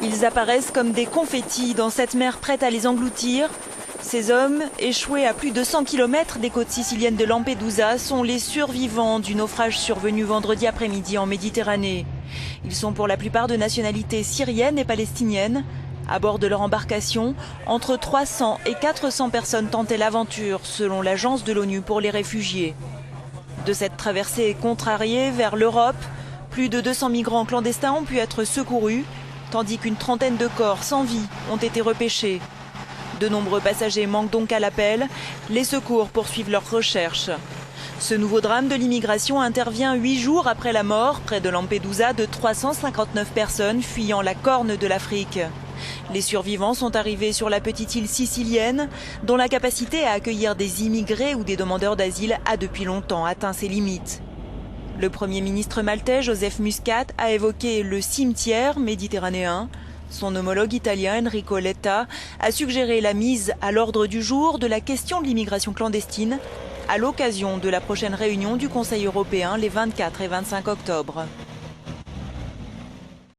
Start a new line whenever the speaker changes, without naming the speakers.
Ils apparaissent comme des confettis dans cette mer prête à les engloutir. Ces hommes, échoués à plus de 100 km des côtes siciliennes de Lampedusa, sont les survivants du naufrage survenu vendredi après-midi en Méditerranée. Ils sont pour la plupart de nationalité syrienne et palestinienne. À bord de leur embarcation, entre 300 et 400 personnes tentaient l'aventure, selon l'agence de l'ONU pour les réfugiés. De cette traversée contrariée vers l'Europe, plus de 200 migrants clandestins ont pu être secourus, tandis qu'une trentaine de corps sans vie ont été repêchés. De nombreux passagers manquent donc à l'appel. Les secours poursuivent leurs recherches. Ce nouveau drame de l'immigration intervient 8 jours après la mort, près de Lampedusa, de 359 personnes fuyant la Corne de l'Afrique. Les survivants sont arrivés sur la petite île sicilienne, dont la capacité à accueillir des immigrés ou des demandeurs d'asile a depuis longtemps atteint ses limites. Le Premier ministre maltais, Joseph Muscat, a évoqué le cimetière méditerranéen. Son homologue italien, Enrico Letta, a suggéré la mise à l'ordre du jour de la question de l'immigration clandestine à l'occasion de la prochaine réunion du Conseil européen les 24 et 25 octobre.